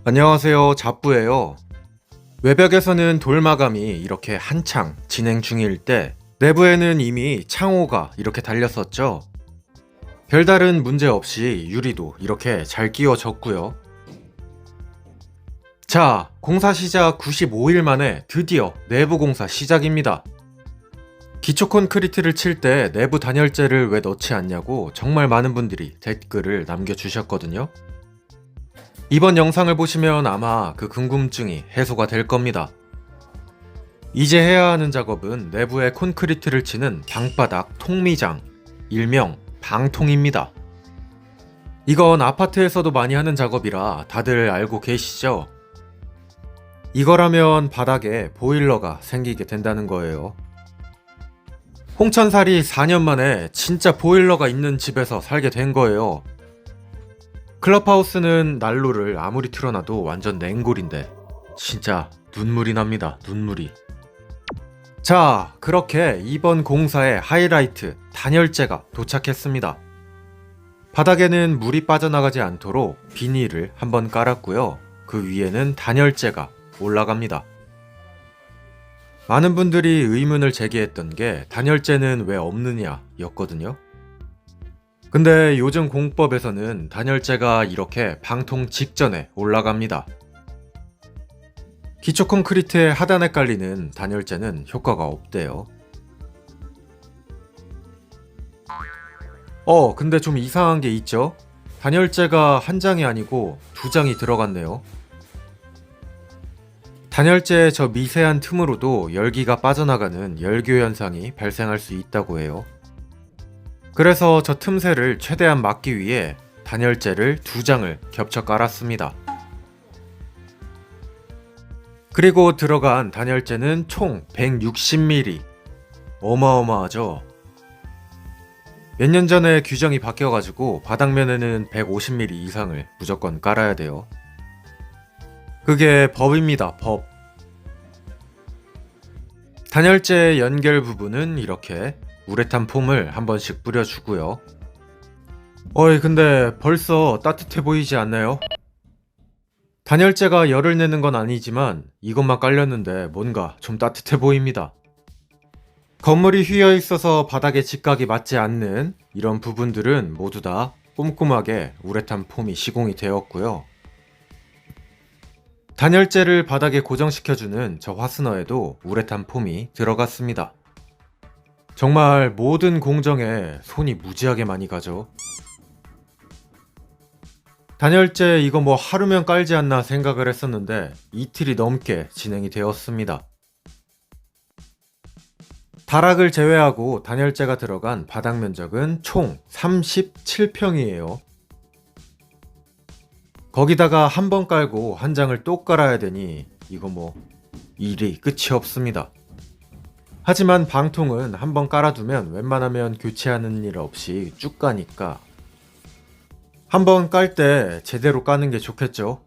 안녕하세요. 잡부예요. 외벽에서는 돌마감이 이렇게 한창 진행 중일 때 내부에는 이미 창호가 이렇게 달렸었죠. 별다른 문제 없이 유리도 이렇게 잘 끼워졌고요. 자, 공사 시작 95일 만에 드디어 내부 공사 시작입니다. 기초 콘크리트를 칠 때 내부 단열재를 왜 넣지 않냐고 정말 많은 분들이 댓글을 남겨주셨거든요. 이번 영상을 보시면 아마 그 궁금증이 해소가 될 겁니다. 이제 해야 하는 작업은 내부에 콘크리트를 치는 방바닥 통미장, 일명 방통입니다. 이건 아파트에서도 많이 하는 작업이라 다들 알고 계시죠? 이거라면 바닥에 보일러가 생기게 된다는 거예요. 홍천살이 4년 만에 진짜 보일러가 있는 집에서 살게 된 거예요. 클럽하우스는 난로를 아무리 틀어놔도 완전 냉골인데 진짜 눈물이 납니다. 눈물이. 자, 그렇게 이번 공사의 하이라이트 단열재가 도착했습니다. 바닥에는 물이 빠져나가지 않도록 비닐을 한번 깔았고요. 그 위에는 단열재가 올라갑니다. 많은 분들이 의문을 제기했던 게 단열재는 왜 없느냐 였거든요. 근데 요즘 공법에서는 단열재가 이렇게 방통 직전에 올라갑니다. 기초 콘크리트의 하단에 깔리는 단열재는 효과가 없대요. 근데 좀 이상한 게 있죠? 단열재가 한 장이 아니고 두 장이 들어갔네요. 단열재의 저 미세한 틈으로도 열기가 빠져나가는 열교 현상이 발생할 수 있다고 해요. 그래서 저 틈새를 최대한 막기 위해 단열재를 두 장을 겹쳐 깔았습니다. 그리고 들어간 단열재는 총 160mm. 어마어마하죠? 몇 년 전에 규정이 바뀌어가지고 바닥면에는 150mm 이상을 무조건 깔아야 돼요. 그게 법입니다, 법. 단열재 연결 부분은 이렇게 우레탄 폼을 한 번씩 뿌려주고요. 근데 벌써 따뜻해 보이지 않나요? 단열재가 열을 내는 건 아니지만 이것만 깔렸는데 뭔가 좀 따뜻해 보입니다. 건물이 휘어 있어서 바닥에 직각이 맞지 않는 이런 부분들은 모두 다 꼼꼼하게 우레탄 폼이 시공이 되었고요. 단열재를 바닥에 고정시켜주는 저 화스너에도 우레탄 폼이 들어갔습니다. 정말 모든 공정에 손이 무지하게 많이 가죠. 단열재 이거 뭐 하루면 깔지 않나 생각을 했었는데 이틀이 넘게 진행이 되었습니다. 다락을 제외하고 단열재가 들어간 바닥 면적은 총 37평이에요. 거기다가 한 번 깔고 한 장을 또 깔아야 되니 이거 뭐 일이 끝이 없습니다. 하지만 방통은 한 번 깔아두면 웬만하면 교체하는 일 없이 쭉 가니까 한 번 깔 때 제대로 까는 게 좋겠죠.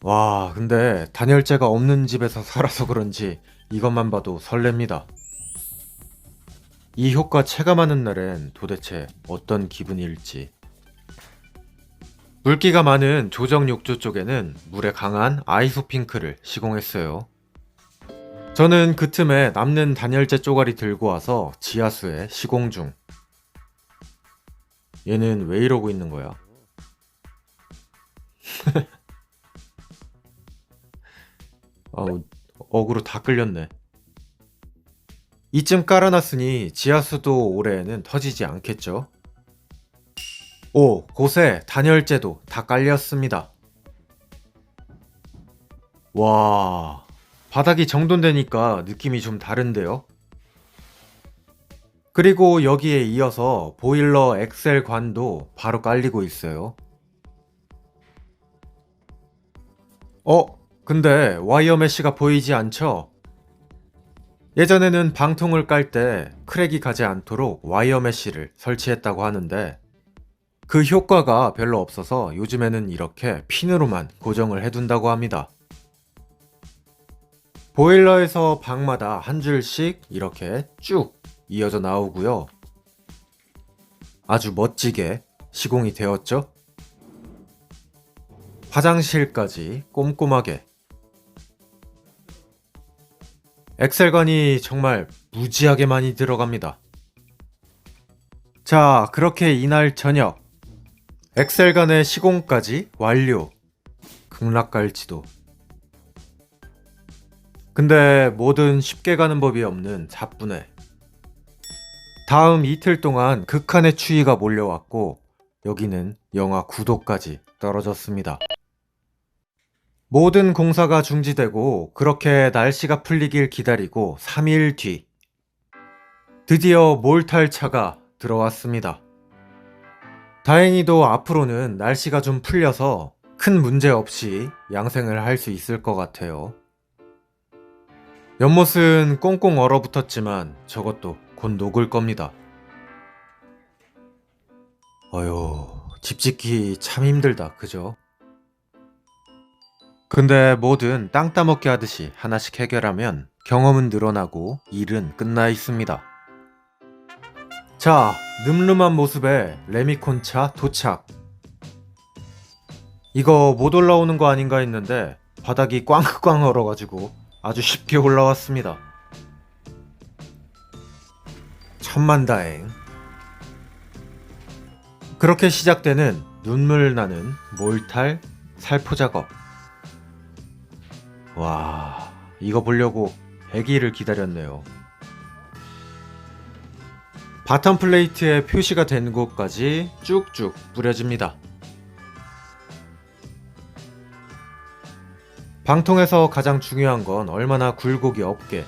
와, 근데 단열재가 없는 집에서 살아서 그런지 이것만 봐도 설렙니다. 이 효과 체감하는 날엔 도대체 어떤 기분일지. 물기가 많은 조정 욕조 쪽에는 물에 강한 아이소핑크를 시공했어요. 저는 그 틈에 남는 단열재 쪼가리 들고 와서 지하수에 시공 중. 얘는 왜 이러고 있는 거야? 어그로 다 끌렸네. 이쯤 깔아놨으니 지하수도 올해에는 터지지 않겠죠? 곳에 단열재도 다 깔렸습니다. 와, 바닥이 정돈되니까 느낌이 좀 다른데요? 그리고 여기에 이어서 보일러 엑셀 관도 바로 깔리고 있어요. 근데 와이어 메쉬가 보이지 않죠? 예전에는 방통을 깔 때 크랙이 가지 않도록 와이어 메쉬를 설치했다고 하는데 그 효과가 별로 없어서 요즘에는 이렇게 핀으로만 고정을 해둔다고 합니다. 보일러에서 방마다 한 줄씩 이렇게 쭉 이어져 나오고요. 아주 멋지게 시공이 되었죠. 화장실까지 꼼꼼하게. 엑셀관이 정말 무지하게 많이 들어갑니다. 자, 그렇게 이날 저녁 엑셀관의 시공까지 완료. 극락갈지도. 근데 뭐든 쉽게 가는 법이 없는 잡분해. 다음 이틀 동안 극한의 추위가 몰려왔고 여기는 영하 9도까지 떨어졌습니다. 모든 공사가 중지되고 그렇게 날씨가 풀리길 기다리고 3일 뒤 드디어 몰탈차가 들어왔습니다. 다행히도 앞으로는 날씨가 좀 풀려서 큰 문제 없이 양생을 할 수 있을 것 같아요. 연못은 꽁꽁 얼어붙었지만 저것도 곧 녹을 겁니다. 어휴, 집 짓기 참 힘들다, 그죠? 근데 뭐든 땅 따먹기 하듯이 하나씩 해결하면 경험은 늘어나고 일은 끝나 있습니다. 자, 늠름한 모습의 레미콘차 도착. 이거 못 올라오는 거 아닌가 했는데 바닥이 꽝꽝 얼어가지고 아주 쉽게 올라왔습니다. 천만다행. 그렇게 시작되는 눈물 나는 몰탈 살포 작업. 와, 이거 보려고 100일을 기다렸네요. 바텀 플레이트에 표시가 된 곳까지 쭉쭉 뿌려집니다. 방통에서 가장 중요한 건 얼마나 굴곡이 없게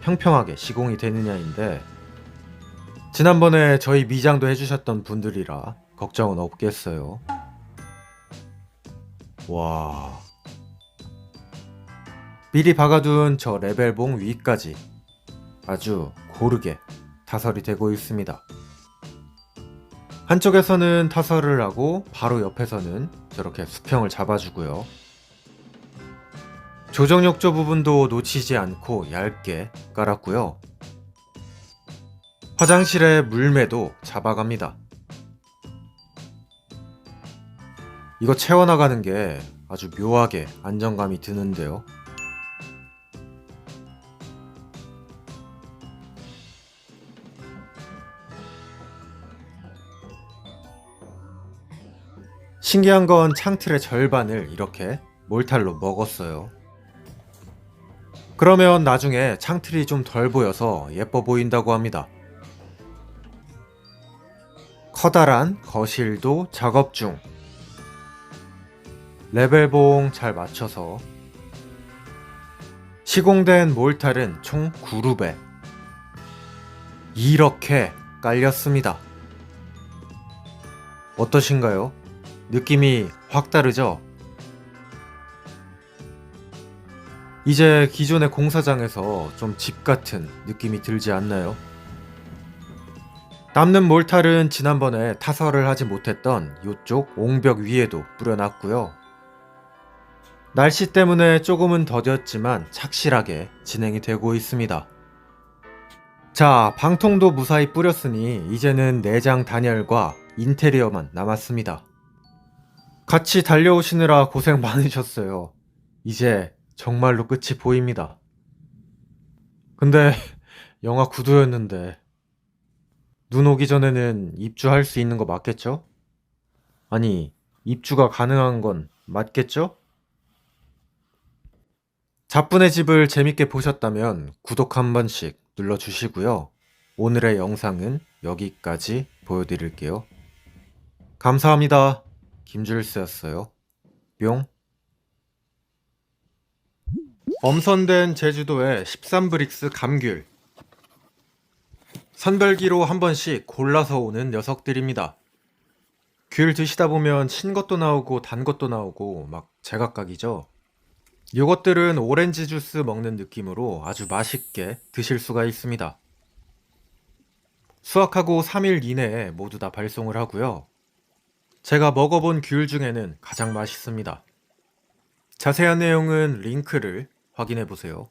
평평하게 시공이 되느냐인데 지난번에 저희 미장도 해주셨던 분들이라 걱정은 없겠어요. 와, 미리 박아둔 저 레벨봉 위까지 아주 고르게 타설이 되고 있습니다. 한쪽에서는 타설을 하고 바로 옆에서는 저렇게 수평을 잡아주고요. 조정 욕조 부분도 놓치지 않고 얇게 깔았고요. 화장실의 물매도 잡아갑니다. 이거 채워나가는 게 아주 묘하게 안정감이 드는데요. 신기한 건 창틀의 절반을 이렇게 몰탈로 먹었어요. 그러면 나중에 창틀이 좀 덜 보여서 예뻐 보인다고 합니다. 커다란 거실도 작업 중. 레벨봉 잘 맞춰서. 시공된 몰탈은 총 9룹에 이렇게 깔렸습니다. 어떠신가요? 느낌이 확 다르죠? 이제 기존의 공사장에서 좀 집 같은 느낌이 들지 않나요? 남는 몰탈은 지난번에 타설을 하지 못했던 이쪽 옹벽 위에도 뿌려놨고요. 날씨 때문에 조금은 더뎠지만 착실하게 진행이 되고 있습니다. 자, 방통도 무사히 뿌렸으니 이제는 내장 단열과 인테리어만 남았습니다. 같이 달려오시느라 고생 많으셨어요. 이제 정말로 끝이 보입니다. 근데 영하 9도였는데 눈 오기 전에는 입주할 수 있는 거 맞겠죠? 아니, 입주가 가능한 건 맞겠죠? 잡분의 집을 재밌게 보셨다면 구독 한 번씩 눌러주시고요. 오늘의 영상은 여기까지 보여드릴게요. 감사합니다. 김줄스였어요. 뿅. 엄선된 제주도의 13브릭스 감귤. 선별기로 한 번씩 골라서 오는 녀석들입니다. 귤 드시다 보면 신 것도 나오고 단 것도 나오고 막 제각각이죠. 요것들은 오렌지 주스 먹는 느낌으로 아주 맛있게 드실 수가 있습니다. 수확하고 3일 이내에 모두 다 발송을 하고요. 제가 먹어본 귤 중에는 가장 맛있습니다. 자세한 내용은 링크를 확인해 보세요.